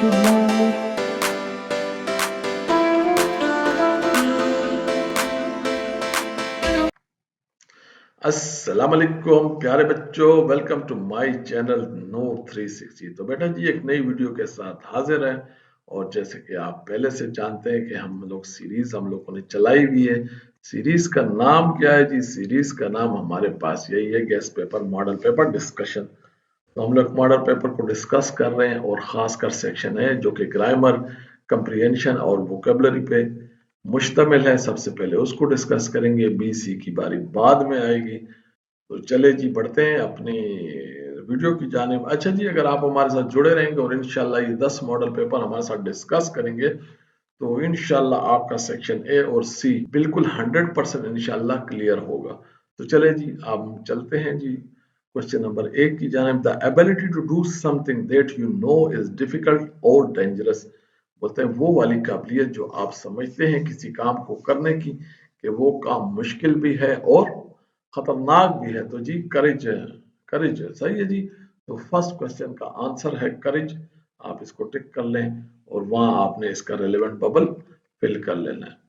अस्सलाम वालेकुम प्यारे बच्चों, वेलकम टू माय चैनल नूर 360। तो बेटा जी एक नई वीडियो के साथ हाजिर है। और जैसे कि आप पहले से जानते हैं कि हम लोगों ने चलाई हुई है। सीरीज का नाम क्या है जी? सीरीज का नाम हमारे पास यही है, guest paper model paper discussion. तो हम लोग मॉडल पेपर को डिस्कस कर रहे हैं और खासकर सेक्शन है जो कि ग्रामर, कंप्रिहेंशन और वोकेबलरी पे मुश्तमिल है। सबसे पहले उसको डिस्कस करेंगे, बीसी की बारी बाद में आएगी। तो चले जी बढ़ते हैं अपनी वीडियो की जानिब। अच्छा जी, अगर आप हमारे साथ जुड़े रहेंगे और इंशाल्लाह ये 10 मॉडल पेपर हमारे साथ डिस्कस करेंगे तो इंशाल्लाह आपका सेक्शन ए और सी बिल्कुल 100% इंशाल्लाह क्लियर होगा। तो चले जी अब चलते हैं जी क्वेश्चन नंबर 1 की जानिब। The ability to do something that you know is difficult और डेंजरस। बोलते हैं वो वाली काबिलियत जो आप समझते हैं किसी काम को करने की कि वो काम मुश्किल भी है और खतरनाक भी है। तो जी करेज, करेज सही है जी। तो फर्स्ट क्वेश्चन का आंसर है करेज। आप इसको टिक कर लें और वहां आपने इसका रेलेवेंट बबल फिल कर लेना है।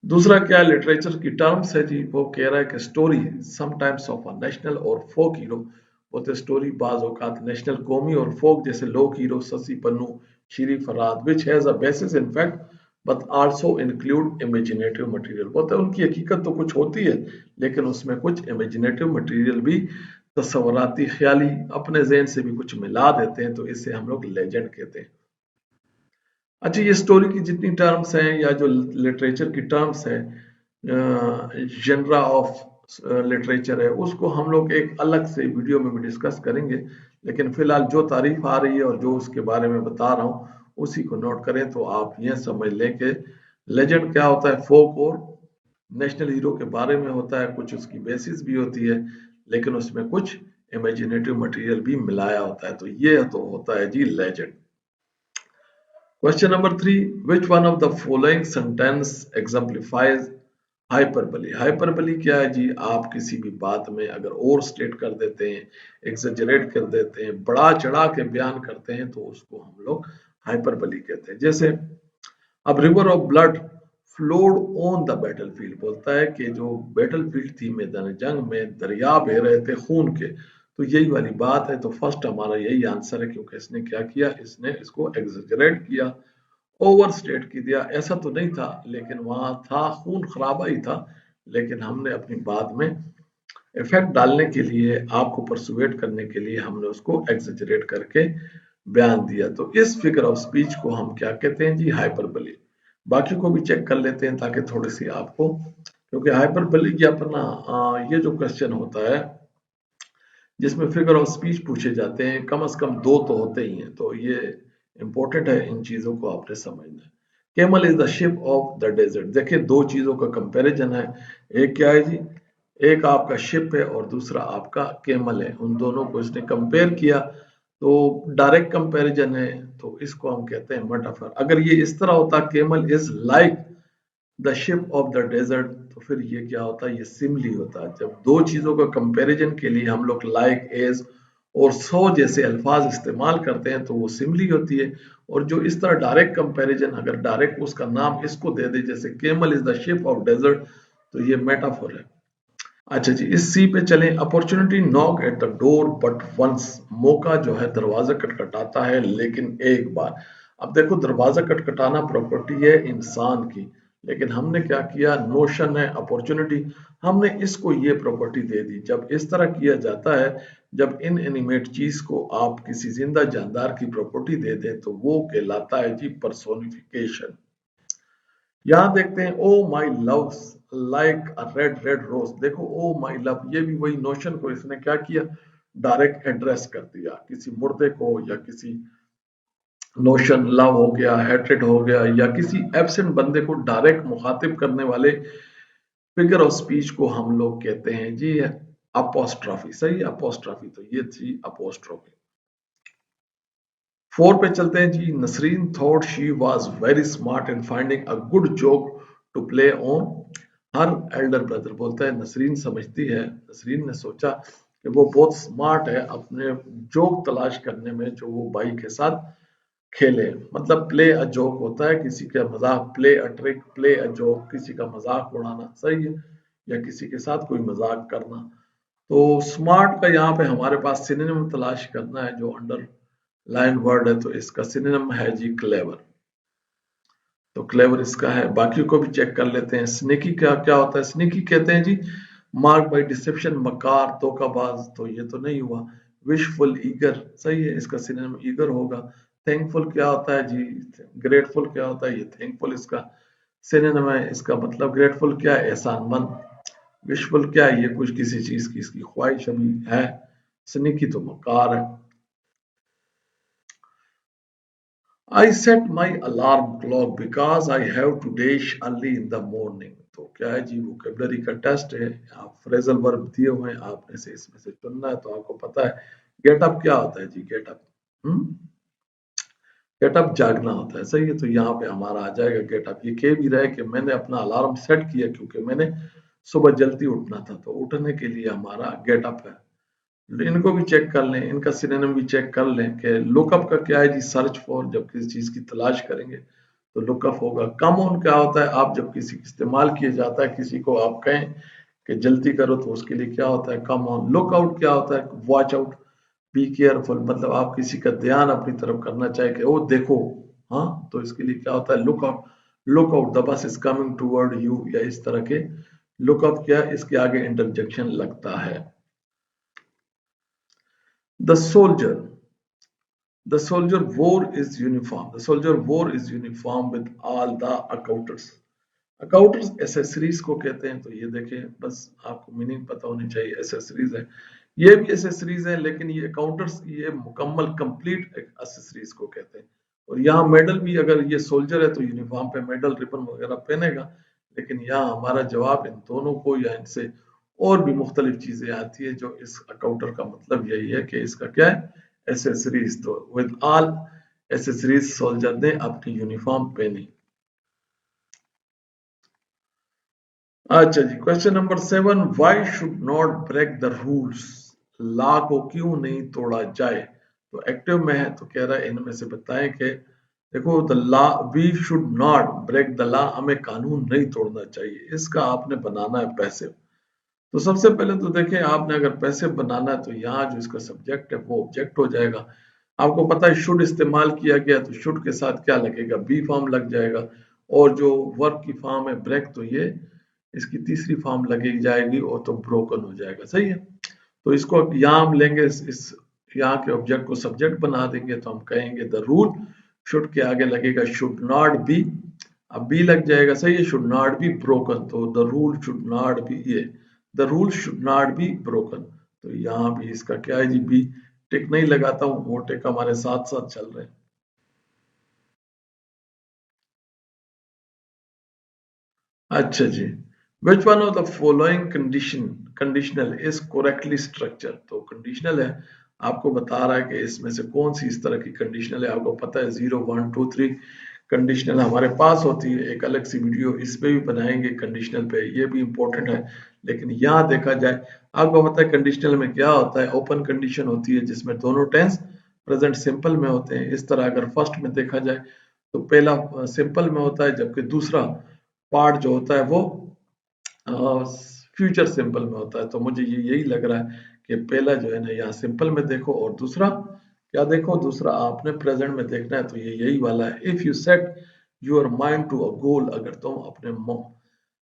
दूसरा क्या है? लिटरेचर की टर्म्स है जी। वो कह रहा है कि story sometimes of a national और फोक हीरो। बोलते स्टोरी बाज औकात नेशनल कौमी और फोक जैसे लोक hero Sassi Punnu, Shirin Farhad which has a basis in fact but also include imaginative material. बोलते हैं उनकी हकीकत तो कुछ होती है लेकिन उसमें कुछ इमेजिनेटिव मटेरियल भी, तस्वराती ख्याली अपने जहन से भी कुछ मिला देते हैं। तो इसे हम लोग लेजेंड कहते हैं। अच्छा, ये स्टोरी की जितनी टर्म्स हैं या जो लिटरेचर की टर्म्स है, जनरा ऑफ लिटरेचर है, उसको हम लोग एक अलग से वीडियो में भी डिस्कस करेंगे। लेकिन फिलहाल जो तारीफ आ रही है और जो उसके बारे में बता रहा हूँ उसी को नोट करें तो आप ये समझ लें कि लेजेंड क्या होता है। फोक और नेशनल हीरो के बारे में होता है, कुछ उसकी बेसिस भी होती है लेकिन उसमें कुछ इमेजिनेटिव मटेरियल भी मिलाया होता है। तो ये तो होता है जी legend. Question number 3. Which one of the following sentence exemplifies hyperbole? Hyperbole क्या है जी? आप किसी भी बात में अगर ओवर स्टेट कर देते हैं, एक्सेजरेट कर देते हैं, बढ़ा चढ़ा के बयान करते हैं तो उसको हम लोग हाइपरबली कहते हैं। जैसे अब river of blood flowed on the battlefield. बोलता है कि जो बैटलफील्ड थी मैदान जंग में दरिया बह रहे थे खून के। तो यही वाली बात है। तो फर्स्ट हमारा यही आंसर है क्योंकि इसने क्या किया, इसने इसको एग्जेजरेट किया, ओवर स्टेट की दिया। ऐसा तो नहीं था लेकिन वहां था, खून खराबा ही था, लेकिन हमने अपनी बात में इफेक्ट डालने के लिए, आपको परसुएट करने के लिए हमने उसको एग्जेजरेट करके बयान दिया। तो इस फिगर ऑफ स्पीच को हम क्या कहते हैं जी? हाइपरबली। बाकी को भी चेक कर लेते हैं ताकि थोड़ी सी आपको, क्योंकि हाइपरबली की अपना ये जो क्वेश्चन होता है जिसमें फिगर ऑफ स्पीच पूछे जाते हैं, कम से कम 2 तो होते ही हैं। तो ये इंपॉर्टेंट है, इन चीजों को आपने समझना है। Camel is the ship of the desert. देखिए 2 चीजों का कंपैरिजन है। एक क्या है जी? एक आपका शिप है और दूसरा आपका कैमल है। उन दोनों को इसने कंपेयर किया तो डायरेक्ट कंपैरिजन है। तो इसको हम कहते हैं मेटाफर। अगर ये इस तरह होता, camel is like the ship of the desert, तो फिर ये क्या होता है? ये सिमली होता है। जब 2 चीजों का कंपैरिजन के लिए हम लोग लाइक, एज और सो जैसे अल्फाज इस्तेमाल करते हैं तो वो सिमली होती है। और जो इस तरह डायरेक्ट कंपैरिजन, अगर डायरेक्ट उसका नाम इसको दे दे जैसे camel is the ship of desert, तो ये मेटाफोर है। अच्छा जी, इस सी पे चलें। Opportunity knock at the door but once. मौका जो है दरवाजा खटखटाता है लेकिन एक बार। अब देखो दरवाजा खटखटाना प्रॉपर्टी है इंसान की, लेकिन हमने क्या किया, नोशन है अपॉर्चुनिटी, हमने इसको ये प्रॉपर्टी दे दी। जब इस तरह किया जाता है, जब इन एनिमेट चीज को आप किसी जिंदा जानदार की प्रॉपर्टी दे दें तो वो कहलाता है जी पर्सोनिफिकेशन। यहाँ देखते हैं, oh my love like a red red rose. देखो ओ माई लव, ये भी वही नोशन को इसने क्या किया, डायरेक्ट एड्रेस कर दिया किसी मुर्दे को, या किसी नोशन लव हो गया, हेट्रेड हो गया, या किसी एब्सेंट बंदे को डायरेक्ट मुखातिब करने वाले फिगर ऑफ स्पीच को हम लोग कहते हैं जी अपोस्ट्रॉफी। सही, अपोस्ट्रॉफी। तो ये थी अपोस्ट्रॉफी। 4 पे चलते हैं जी। Nasreen thought she was very smart in finding a good joke to play on her elder brother. बोलता है नसरीन समझती है, नसरीन ने सोचा कि वो बहुत स्मार्ट है अपने जोक तलाश करने में जो वो भाई के साथ खेले, मतलब प्ले अ जोक होता है किसी का मजाक, play a trick, play a joke किसी का मजाक उड़ाना, सही है, या किसी के साथ कोई मजाक करना। तो स्मार्ट का यहाँ पे हमारे पास सिनोनिम तलाश करना है जो अंडर लाइन वर्ड है, तो इसका सिनोनिम है जी क्लेवर। तो क्लेवर इसका है, बाकी को भी चेक कर लेते हैं। स्नेकी क्या क्या होता है? स्नेकी कहते हैं जी मार्क बाय डिसेप्शन, मकार, धोखाबाज, तो ये तो नहीं हुआ। विशफुल, ईगर, सही है, इसका सिनोनिम ईगर होगा। थैंकफुल क्या होता है जी? ग्रेटफुल क्या होता है? ये थैंकफुल इसका सिनोनिम है। इसका मतलब ग्रेटफुल क्या है? एहसानमंद। विशफुल क्या है? ये कुछ किसी चीज की इसकी ख्वाहिश अभी है। स्नेकी तो मकार है। I set my alarm clock because I have to dash early in the morning। तो क्या है जी? वोकेबलरी का टेस्ट है। आप फ्रेजल वर्ब दिए हुए हैं, आपने से इसमें से चुनना है। तो आपको पता है गेट अप क्या होता है जी? गेट अप, गेट अप जागना होता है, सही है। तो यहाँ पे हमारा आ जाएगा गेट अप। ये कह भी रहा है कि मैंने अपना अलार्म सेट किया क्योंकि मैंने सुबह जल्दी उठना था, तो उठने के लिए हमारा गेट अप है। इनको भी चेक कर लें, इनका सिनोनिम भी चेक कर लें कि लुकअप का क्या है जी? सर्च फॉर, जब किसी चीज की तलाश करेंगे तो लुकअप होगा। कम ऑन क्या होता है? आप जब किसी इस्तेमाल किया जाता है, किसी को आप कहें कि जल्दी करो, तो उसके लिए क्या होता है? Come on. लुक आउट क्या होता है? वॉच आउट, बी केयरफुल, मतलब आप किसी का ध्यान अपनी तरफ करना चाहे कि ओ देखो, हाँ, तो इसके लिए क्या होता है? Look out. Look out, the bus is coming toward you, या इस तरह के लुकअप क्या, इसके आगे इंटरजेक्शन लगता है। The soldier, the soldier wore his uniform. The soldier wore his uniform with all the accoutrements. अकाउंटर्स एसेसरीज को कहते हैं। तो ये देखें, बस आपको मीनिंग पता होनी चाहिए। एसेसरीज है, ये भी एसेसरीज है, लेकिन ये अकाउंटर्स ये मुकम्मल कंप्लीट एसेसरीज को कहते हैं। और यहाँ मेडल भी, अगर ये सोल्जर है तो यूनिफॉर्म पे मेडल रिबन वगैरह पहनेगा, लेकिन यहाँ हमारा जवाब इन दोनों को या इनसे और भी मुख्तलिफ चीजें आती है, जो इस अकाउंटर का मतलब यही है कि इसका क्या है? एसेसरीज। तो विद ऑल एसेसरीज सोल्जर ने अपनी यूनिफॉर्म पहनी। अच्छा जी, question number 7, why should not break the rules? Law को क्यों नहीं तोड़ा जाए? तो एक्टिव में है, तो कह रहा है इनमें से बताएं कि देखो, the law, we should not break the law, हमें कानून नहीं तोड़ना चाहिए। इसका आपने बनाना है पैसिव। तो सबसे पहले तो देखें, आपने अगर पैसिव बनाना है तो यहाँ जो इसका सब्जेक्ट है वो ऑब्जेक्ट हो जाएगा। आपको पता है शुड इस्तेमाल किया गया, तो शुड के साथ क्या लगेगा? बी फॉर्म लग जाएगा। और जो वर्ब की फॉर्म है ब्रेक, तो ये इसकी तीसरी फॉर्म लगी जाएगी, और तो ब्रोकन हो जाएगा, सही है। तो इसको यहाँ हम लेंगे, इस यहाँ के ऑब्जेक्ट को सब्जेक्ट बना देंगे, तो हम कहेंगे द रूल, शुड के आगे लगेगा शुड नॉट बी, अब बी लग जाएगा, सही है, शुड नॉट बी ब्रोकन। तो the rule should not be, ये the rule should not be broken. तो यहाँ भी इसका क्या है जी? बी। टिक नहीं लगाता हूँ, वो टिक हमारे साथ साथ चल रहे हैं। अच्छा जी, which one of the following conditional is correctly structure? तो कंडीशनल है, आपको बता रहा है कि इसमें से कौन सी इस तरह की कंडीशनल है। आपको पता है 0 1 2 3 कंडीशनल हमारे पास होती है। एक अलग सी वीडियो इस पे भी बनाएंगे कंडीशनल पे, ये भी इंपॉर्टेंट है। लेकिन यहाँ देखा जाए, आपको पता है कंडीशनल में क्या होता है? ओपन कंडीशन होती है जिसमें दोनों टेंस प्रेजेंट सिंपल में होते हैं। इस तरह अगर फर्स्ट में देखा जाए तो पहला सिंपल में होता है, जबकि दूसरा पार्ट जो होता है वो फ्यूचर सिंपल में होता है। तो मुझे ये यही लग रहा है कि पहला जो है ना, यहाँ सिंपल में देखो, और दूसरा क्या देखो? दूसरा आपने प्रेजेंट में देखना है। तो ये यही वाला है। If you set your mind to a goal, अगर तुम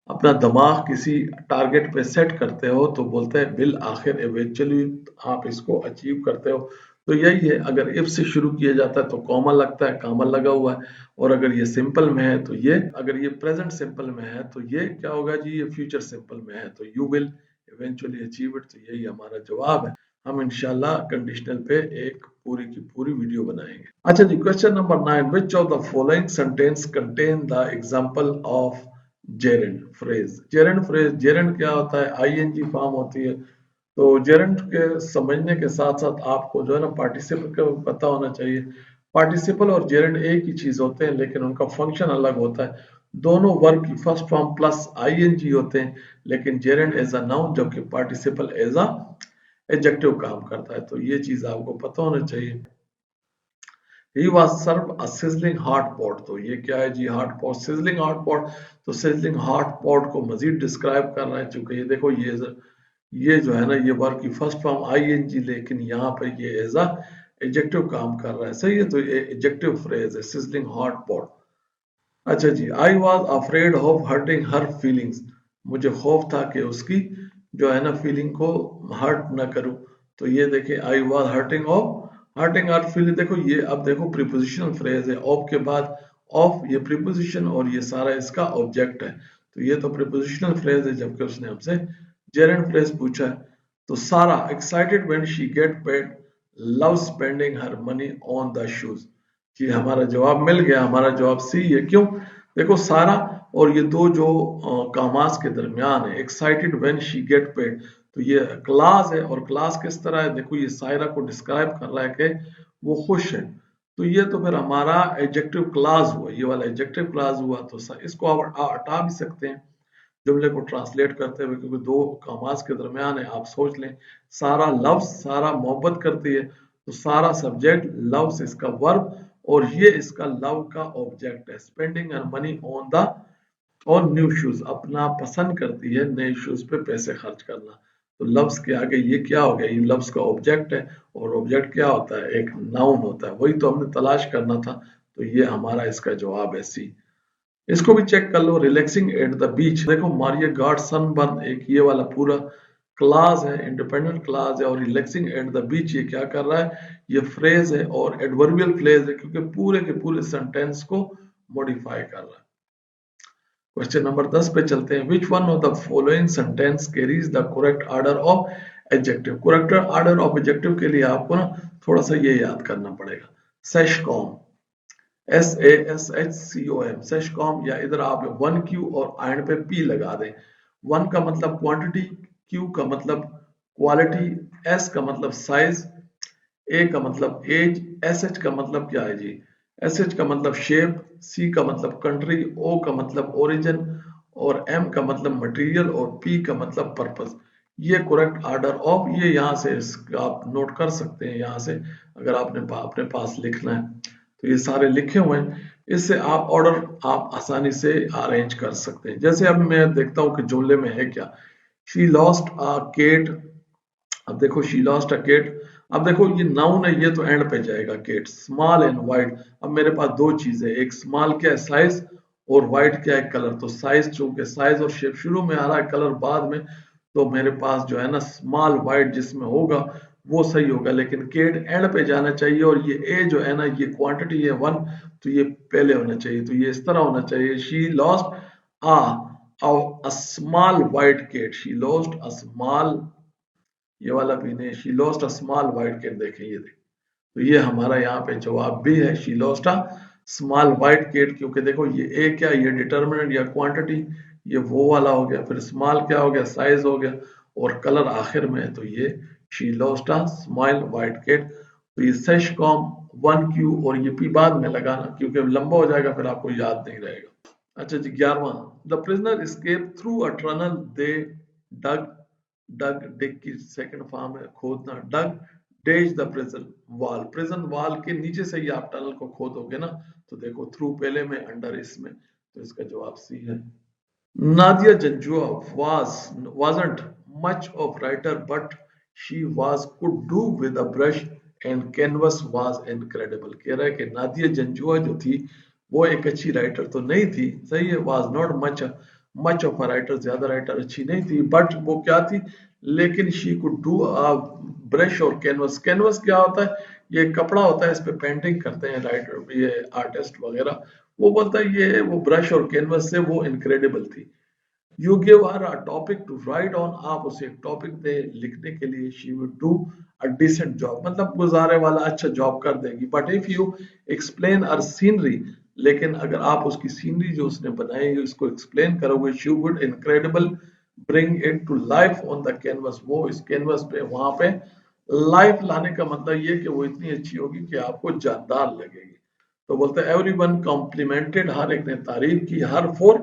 अपना दिमाग किसी टारगेट पे सेट करते हो, तो बोलते हैं बिल आखिर इवेंचुअली आप इसको अचीव करते हो। तो यही है, अगर इफ से शुरू किया जाता है तो कॉमा लगता है, कॉमा लगा हुआ है। और अगर ये सिंपल में है तो ये, अगर ये प्रेजेंट सिंपल में है तो ये क्या होगा जी? ये फ्यूचर सिंपल में है, तो you will eventually achieve it. तो यही हमारा जवाब है। हम इंशाल्लाह कंडीशनल पे एक पूरी की पूरी वीडियो बनाएंगे। अच्छा जी, question number 9, which of the following sentence contain the example of gerund phrase? Gerund phrase, gerund क्या होता है? आईएनजी फॉर्म होती है। तो जेरेंड के समझने के साथ साथ आपको जो है ना पार्टिसिपल का पता होना चाहिए। पार्टिसिपल और जेरेंड एक ही चीज होते हैं, लेकिन उनका फंक्शन अलग होता है। दोनों वर्ब की फर्स्ट फॉर्म प्लस आईएनजी होते हैं, लेकिन जेरेंड एज अ नाउन, जबकि पार्टिसिपल एज अ एडजेक्टिव काम करता है। तो ये चीज आपको पता होना चाहिए। He was serve a sizzling hot pot. तो ये क्या है जी, hot pot, sizzling hot pot. तो सिजलिंग हॉट पॉट को मजीद डिस्क्राइब कर रहा है, चूंकि ये देखो ये जो है ना, ये वर्ब की फर्स्ट फॉर्म आईएनजी, लेकिन यहाँ पर ये एज अ एडजेक्टिव काम कर रहा है, सही है। तो ये एडजेक्टिव फ्रेज है, सिजलिंग हॉट पॉट। अच्छा जी, I was afraid of hurting her feelings. मुझे खौफ था कि उसकी जो है ना फीलिंग को हर्ट ना करूं। तो ये देखिए, I was hurting her feeling. देखो ये, अब देखो प्रीपोजिशनल फ्रेज है, ऑफ के बाद ऑफ, ये प्रीपोजिशन और ये सारा इसका ऑब्जेक्ट है। तो ये तो प्रीपोजिशनल फ्रेज है, जबकि उसने हमसे जेरेंट फ्रेज पूछा है। तो Sara excited when she get paid, love spending her money on the shoes. जी हमारा जवाब मिल गया, हमारा जवाब सी है। क्यों? देखो सारा और ये दो जो कामास के दरमियान है, excited when she get paid, तो ये क्लास है। और क्लास किस तरह है, देखो ये सायरा को डिस्क्राइब कर रहा है कि वो खुश है। तो ये तो फिर हमारा एडजेक्टिव क्लास हुआ, ये वाला एडजेक्टिव क्लास हुआ। तो इसको आप हटा भी सकते हैं जुमले को ट्रांसलेट करते हुए, क्योंकि दो कामास के दरमियान है। आप सोच लें, सारा लव्स, सारा मोहब्बत करती है, तो सारा सब्जेक्ट, लव्स इसका वर्ब, और ये इसका लव का ऑब्जेक्ट है। Spending and money on the on new shoes, अपना पसंद करती है नए शूज पे पैसे खर्च करना। तो लव्स के आगे ये क्या हो गया, ये लव्स का ऑब्जेक्ट है। और ऑब्जेक्ट क्या होता है, एक नाउन होता है, वही तो हमने तलाश करना था। तो ये हमारा इसका जवाब है सी। इसको भी चेक कर लो, रिलैक्सिंग एट द बीच। देखो मारिया गॉट सनबर्न, एक ये वाला पूरा क्लास है, इंडिपेंडेंट क्लास है। और रिलैक्सिंग एट द बीच ये क्या कर रहा है, ये फ्रेज है और एडवर्बियल फ्रेज है, क्योंकि पूरे के पूरे सेंटेंस को मॉडिफाई कर रहा है। क्वेश्चन नंबर 10 पे चलते हैं। विच one of the following sentence carries the correct order of adjective. Correct order of adjective के लिए आपको ना थोड़ा सा ये याद करना पड़ेगा। सेशकॉम, SASHCOM, सेशकॉम, या इधर आप वन क्यू और आयन पे पी लगा दें। वन का मतलब क्वांटिटी, क्यू का मतलब क्वालिटी, एस का मतलब साइज, ए का मतलब एज, एस एच का मतलब क्या है जी, एस एच का मतलब शेप, सी का मतलब कंट्री, ओ का मतलब ओरिजिन, और एम का मतलब मटेरियल, और पी का मतलब पर्पस। ये करेक्ट ऑर्डर ऑफ, ये यहाँ से आप नोट कर सकते हैं यहाँ से, अगर आपने अपने पास लिखना है तो ये सारे लिखे हुए हैं। इससे आप ऑर्डर आप आसानी से अरेंज कर सकते हैं। जैसे अब मैं देखता हूँ कि जुमले में है क्या, शी लॉस्ट अ केट। अब देखो शी लॉस्ट अ केट, अब देखो ये नाउन है, ये तो एंड पे जाएगा, केट स्मॉल एंड वाइट। अब मेरे पास दो चीजें, एक स्मॉल क्या है साइज, और वाइट क्या है कलर। तो साइज, चूंकि साइज और शेप शुरू में आ रहा है, कलर बाद में, तो मेरे पास जो है ना स्मॉल वाइट जिसमें होगा वो सही होगा। लेकिन केट एंड पे जाना चाहिए, और ये ए जो है ना, ये क्वांटिटी है वन, तो ये पहले होना चाहिए। तो ये इस तरह होना चाहिए, she lost a a small white cat, she lost a small, ये वाला भी नहीं, she lost a small white cat. देखें ये देखें, तो ये हमारा यहाँ पे जवाब भी है, she lost a small white cat. क्योंकि देखो ये ए क्या, ये डिटर्मिनेंट या क्वांटिटी, ये वो वाला हो गया, फिर स्मॉल क्या हो गया, साइज हो गया, और कलर आखिर में है, तो ये she lost a small white cat. तो ये सेश कॉम वन क्यू और ये पी बाद में लगाना, क्योंकि लंबा हो जाएगा फिर आपको याद नहीं रहेगा। अच्छा जी, 11वां, the prisoner escape through a tunnel they dug. Dug, dig की सेकंड फॉर्म है खोदना, dug days the prison wall. Prison wall के नीचे से ही आप टनल को खोदोगे ना, तो देखो थ्रू पहले में, अंडर इसमें, तो इसका जवाब सी है। Nadia Janjua wasn't much of writer, but she was could do with a brush and canvas was incredible। कह रहा है कि नादिया जंजुआ जो थी वो एक अच्छी राइटर तो नहीं थी, सही है, was not much of a writer, ज्यादा राइटर अच्छी नहीं थी, बट वो क्या थी, लेकिन she could do a brush और canvas। canvas क्या होता है, ये कपड़ा होता है, इस पे पेंटिंग करते हैं राइटर, ये आर्टिस्ट वगैरह। वो बोलता है ये वो ब्रश और कैनवस से वो इनक्रेडिबल थी। You give her a topic to write on, आप उसे एक टॉपिक दे लिखने के लिए, she would do a decent job, मतलब गुजारे वाला अच्छा जॉब कर देगी। But if you explain a scenery, लेकिन अगर आप उसकी सीनरी जो उसने बनाई है उसको एक्सप्लेन करोगे, she would incredible bring it to life on the canvas, वो इस कैनवस पे वहां पे लाइफ लाने का मतलब ये कि वो इतनी अच्छी होगी कि आपको जानदार लगेगी। तो बोलते हैं एवरी वन कॉम्प्लीमेंटेड, हर एक ने तारीफ की, her for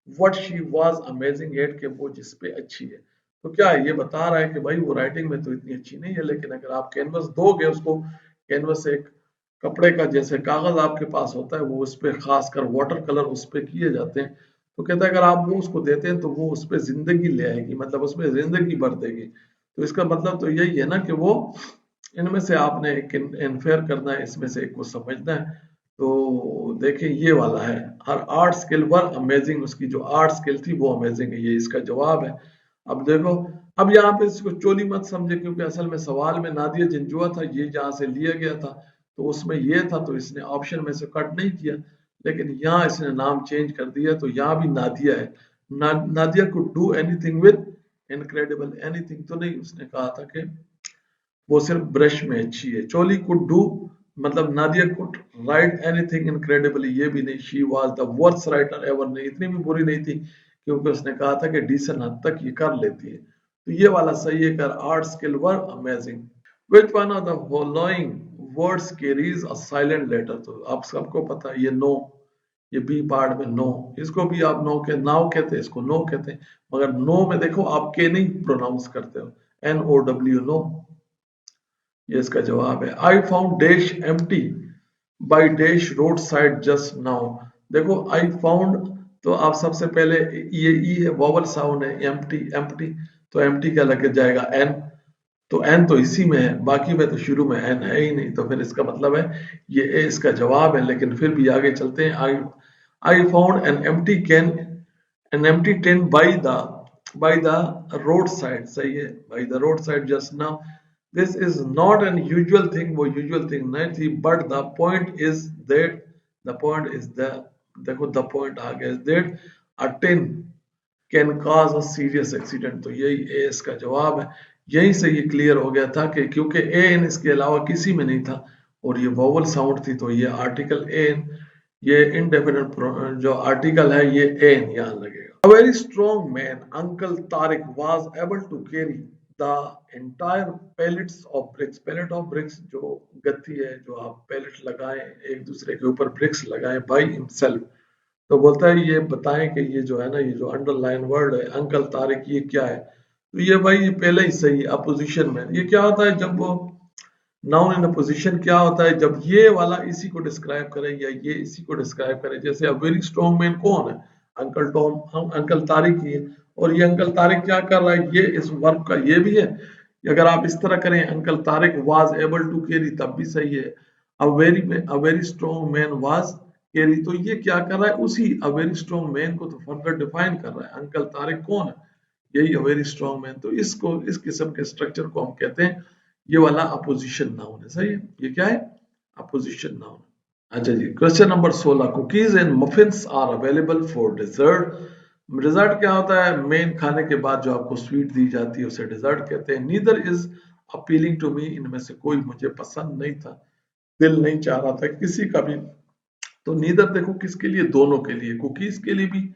what she was amazing at, के वो जिस पे अच्छी है। तो क्या है, ये बता रहा है कि भाई वो राइटिंग में तो इतनी अच्छी नहीं है, लेकिन अगर आप कैनवस दोगे उसको, कैनवस एक कपड़े का जैसे कागज आपके पास होता है, वो उस पे खासकर वाटर कलर उस पे किए जाते हैं। तो कहता है अगर आप वो उसको देते हैं तो वो उस पे जिंदगी ले आएगी, मतलब उसमें जिंदगी भर देगी। तो इसका मतलब तो यही है ना कि वो इनमें से आपने एक इन्फेयर करना है, इसमें से एक को समझना है। तो देखिए ये वाला है, हर आर्ट स्किल वर अमेजिंग, उसकी जो आर्ट स्किल थी वो अमेजिंग है, ये इसका जवाब है। अब देखो, अब यहाँ पे इसको चोली मत समझे, क्योंकि असल में सवाल में नादिया जिंजुआ था, ये जहाँ से लिया गया था तो उसमें ये था, तो इसने ऑप्शन में से कट नहीं किया। लेकिन यहाँ इसने नाम चेंज कर दिया, तो यहाँ भी नादिया है। Nadia could do anything with incredible, anything तो नहीं, उसने कहा था कि वो सिर्फ ब्रश में अच्छी है। चोली कुड डू, मतलब Nadia could write anything incredibly, ये भी नहीं। She was the worst writer ever, नहीं, इतनी भी बुरी नहीं थी, क्योंकि उसने कहा था कि डिसेंट हद तक ये कर लेती है। तो ये वाला सही है, कर art skill were amazing. Which one of the following words carries a silent letter, तो आप सबको पता है ये नो, ये बी पार्ट में नो, इसको भी आप नो के नाउ कहते हैं, इसको नो कहते हैं। मगर नो में देखो आप के नहीं प्रोनाउंस करते हो, एन ओ डब्ल्यू, नो, ये इसका जवाब है। I found dash empty by dash road side just now, देखो आई फाउंड, तो आप सबसे पहले ये ई है, वॉवल साउंड है, एम्प्टी, एम्प्टी, तो एम्प्टी क्या लग जाएगा, एन, तो एन तो इसी में है, बाकी में तो शुरू में एन है ही नहीं, तो फिर इसका मतलब है ये ए इसका जवाब है। लेकिन फिर भी आगे चलते हैं। I found an empty can, an empty ten by the road side, सही है, by the road side just now. This is not an usual thing, वो यूजुअल थिंग नहीं थी, but the point is that, the point is the, देखो the point आ गया, is that a tin can cause a serious accident, तो यही ए इसका जवाब है। यहीं से ये क्लियर हो गया था कि क्योंकि ए एन इसके अलावा किसी में नहीं था, और ये वोवल साउंड थी, तो ये आर्टिकल ए एन, ये इनडेफिनेट जो आर्टिकल है ये ए एन यहाँ लगेगा। A very strong man, Uncle Tariq, was able to carry the entire pallets of bricks. Pallet of bricks जो गत्ती है, जो आप पैलेट लगाएं एक दूसरे के ऊपर ब्रिक्स लगाएं by himself। तो बोलता है ये बताएं कि ये जो है ना, ये जो अंडरलाइन वर्ड है अंकल तारिक, ये क्या है। तो ये भाई ये पहले ही सही, अपोजिशन में ये क्या होता है, जब वो नाउन इन अपोजिशन क्या होता है, जब ये वाला इसी को डिस्क्राइब करे या ये इसी को डिस्क्राइब करे। जैसे अब वेरी स्ट्रॉन्ग मैन कौन है, अंकल टॉम, हम अंकल तारिक ही है, और ये अंकल तारिक क्या कर रहा है, ये इस वर्क का ये भी है। अगर आप इस तरह करें, uncle Tariq was able to carry, तब भी सही है। A very strong man was carry, तो ये क्या कर रहा है, उसी अ वेरी स्ट्रॉन्ग मैन को तो फर्दर डिफाइन कर रहा है। अंकल तारिक कौन है, यही अ वेरी स्ट्रॉन्ग मैन। तो इसको, इस किस्म के स्ट्रक्चर को हम कहते हैं, ये वाला अपोजिशन नाउन है, सही है। ये क्या है, अपोजिशन नाउन। अच्छा जी, question number 16, cookies and muffins are available for dessert. Dessert क्या होता है, मेन खाने के बाद जो आपको स्वीट दी जाती है उसे डिजर्ट कहते हैं। Neither is appealing to me, इनमें से कोई मुझे पसंद नहीं था, दिल नहीं चाह रहा था किसी का भी। तो नीदर देखो किसके लिए, दोनों के लिए, कुकीज के लिए भी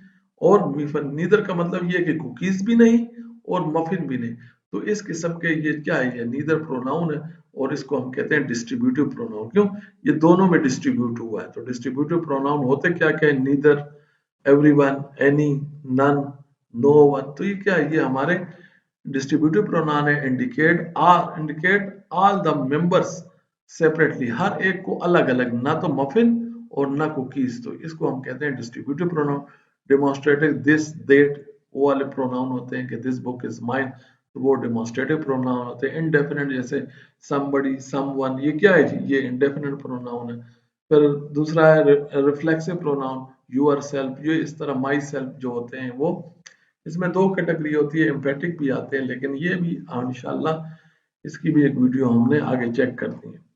और मफिन। नीदर का मतलब ये है कि कुकीज भी नहीं और मफिन भी नहीं। तो इस किस्म के ये क्या है, ये नीदर प्रोनाउन है, और इसको हम कहते हैं डिस्ट्रीब्यूटिव प्रोनाउन। क्यों, ये दोनों में डिस्ट्रीब्यूट हुआ है। तो डिस्ट्रीब्यूटिव प्रोनाउन होते क्या क्या है, neither, everyone, any, none, no. तो ये क्या है, ये हमारे डिस्ट्रीब्यूटिव प्रोनाउन है। Indicate all the members separately, हर एक को अलग अलग, ना तो मफिन और ना कुकीज, तो इसको हम कहते हैं distributive pronoun. Demonstrative, this, that, वो वाले प्रोनाउन होते हैं कि दिस बुक इज माइन, तो वो डेमोन्स्ट्रेटिव प्रोनाउन होते हैं। इंडेफिनिट जैसे समबडी, समवन, ये क्या है जी, ये इंडेफिनिट प्रोनाउन है। फिर दूसरा है रिफ्लेक्सिव प्रोनाउन, यूर सेल्फ, ये इस तरह माई सेल्फ जो होते हैं वो, इसमें दो कैटेगरी होती है, एम्फेटिक भी आते हैं, लेकिन ये भी इंशाल्लाह इसकी भी एक वीडियो हमने आगे चेक करनी है।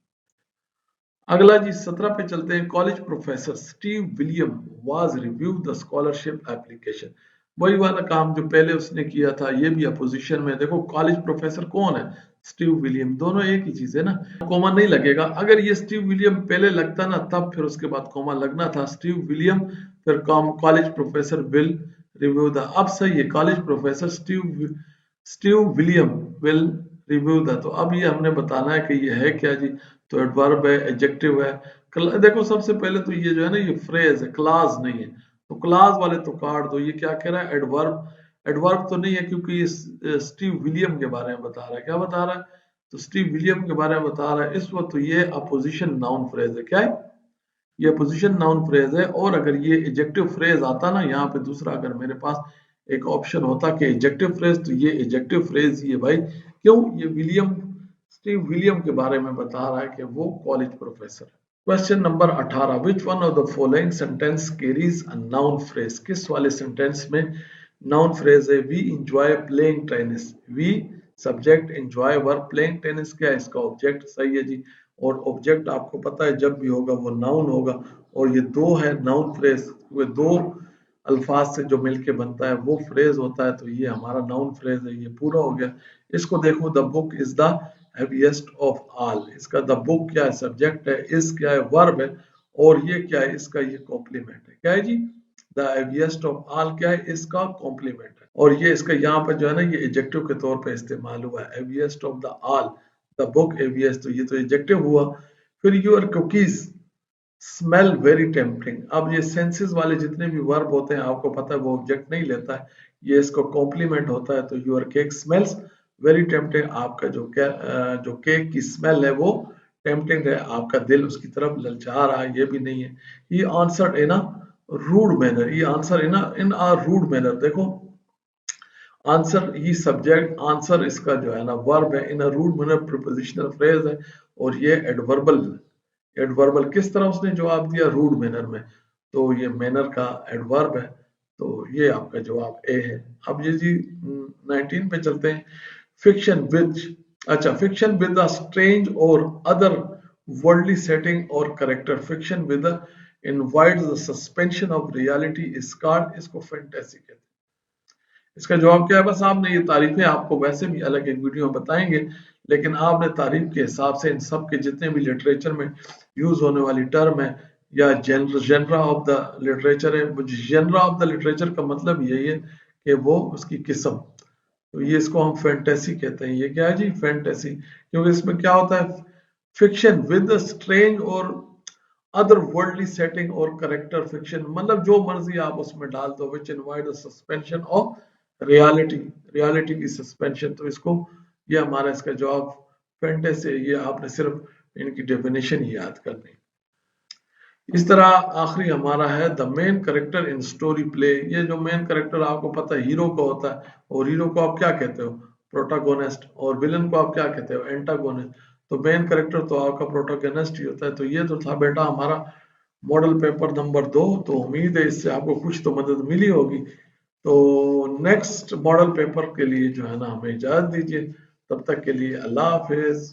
अगला जी 17 पे चलते हैं। College professor Steve William was review the scholarship application, वही वाला काम जो पहले उसने किया था, ये भी अपोजिशन में। देखो कॉलेज प्रोफेसर कौन है, स्टीव विलियम, दोनों एक ही चीज है ना, कोमा नहीं लगेगा। अगर ये स्टीव विलियम पहले लगता ना, तब फिर उसके बाद कोमा लगना था, स्टीव विलियम फिर college professor will review the, अब सही है, college professor Steve William will review the. तो अब ये हमने बताना है कि ये है क्या जी, तो एडवर्ब है, एडजेक्टिव है। देखो सबसे पहले तो ये जो है ना, ये फ्रेज है, क्लास नहीं है, तो क्लास वाले तो काट दो। ये क्या कह रहा है, एडवर्ब, एडवर्ब तो नहीं है, क्योंकि ये स्टीव विलियम के बारे में बता रहा है। क्या बता रहा है, तो स्टीव विलियम के बारे में बता रहा है इस वक्त। तो ये अपोजिशन नाउन फ्रेज है। क्या है? ये अपोजिशन नाउन फ्रेज है। और अगर ये एडजेक्टिव फ्रेज आता ना यहाँ पे दूसरा, अगर मेरे पास एक ऑप्शन होता कि एडजेक्टिव फ्रेज, तो ये एडजेक्टिव फ्रेज ही है भाई। क्यों? ये विलियम, स्टीव विलियम के बारे में बता रहा है कि वो कॉलेज प्रोफेसर है। Question number 18, which one of the following sentence carries a noun phrase? किस वाले सेंटेंस में नाउन फ्रेज है? We enjoy playing tennis. We subject, enjoy verb, playing tennis क्या है? इसका ऑब्जेक्ट। सही है जी। और ऑब्जेक्ट आपको पता है जब भी होगा वो नाउन होगा। और ये दो है नाउन फ्रेज, वो दो अल्फाज से जो मिलके बनता है वो फ्रेज होता है। तो ये हमारा नाउन फ्रेज है। ये पूरा हो गया। इसको देखो, the book is the heaviest of all. इसका द बुक क्या है? सब्जेक्ट है। इज क्या है? वर्ब है। और ये क्या है? इसका ये कॉम्प्लीमेंट है। क्या है जी? द हैवीएस्ट ऑफ ऑल क्या है? इसका कॉम्प्लीमेंट है। और ये इसका यहाँ पर जो है ना, ये एडजेक्टिव के तौर पे इस्तेमाल हुआ है। Heaviest of the all, the book heaviest, तो ये तो एडजेक्टिव हुआ। फिर your cookies smell very tempting. अब ये सेंसेस वाले जितने भी वर्ब होते हैं आपको पता है वो ऑब्जेक्ट नहीं लेता है, ये इसको कॉम्प्लीमेंट होता है। तो your cake smells very tempting. आपका जो केक की स्मेल है वो टेम्पटिंग है, आपका दिल उसकी तरफ ललचा रहा है, ये भी नहीं है। ये answer in a rude manner, ये answer in a rude manner. देखो आंसर ही सब्जेक्ट, आंसर इसका जो है ना वर्ब है, in a rude manner prepositional phrase है। और ये एडवर्बल, एडवर्बल किस तरह उसने जवाब दिया? रूड मैनर में। तो ये मैनर का एडवर्ब है। तो ये आपका जवाब ए है। अब ये जी 19 पे चलते हैं। फिक्शन विद, अच्छा, फिक्शन विद अ स्ट्रेंज और अदर वर्ल्डली सेटिंग और character. Fiction with invites the suspension of reality is called, इसको फैंटेसी कहते हैं। इसका जवाब क्या है? बस आपने ये तारीफें आपको वैसे भी अलग एक वीडियो में बताएंगे, लेकिन आपने तारीफ के हिसाब से इन सब के जितने भी लिटरेचर में यूज होने वाली टर्म है या जेनरा ऑफ द लिटरेचर है, जेनरा ऑफ द लिटरेचर का मतलब यही है कि वो उसकी किस्म। तो ये इसको हम फैंटेसी कहते हैं। ये क्या है जी? फैंटेसी। क्योंकि इसमें क्या होता है? फिक्शन विद स्ट्रेंज और अदर वर्ल्डली सेटिंग और करेक्टर। फिक्शन मतलब जो मर्जी आप उसमें डाल दो, which invite the suspension of reality, reality की सस्पेंशन। तो इसको, ये हमारा इसका जवाब फैंटेसी है। ये आपने सिर्फ इनकी डेफिनेशन ही याद करनी। इस तरह आखिरी हमारा है the main character in story play. ये जो मेन करेक्टर आपको पता है हीरो का होता है, और हीरो को आप क्या कहते हो? प्रोटागोनिस्ट। और विलन को आप क्या कहते हो? एंटागोनिस्ट। तो मेन करेक्टर तो आपका प्रोटागोनिस्ट ही होता है। तो ये तो था बेटा हमारा मॉडल पेपर नंबर 2। तो उम्मीद है इससे आपको कुछ तो मदद मिली होगी। तो नेक्स्ट मॉडल पेपर के लिए जो है ना हमें इजाजत दीजिए। तब तक के लिए अल्लाह हाफिज।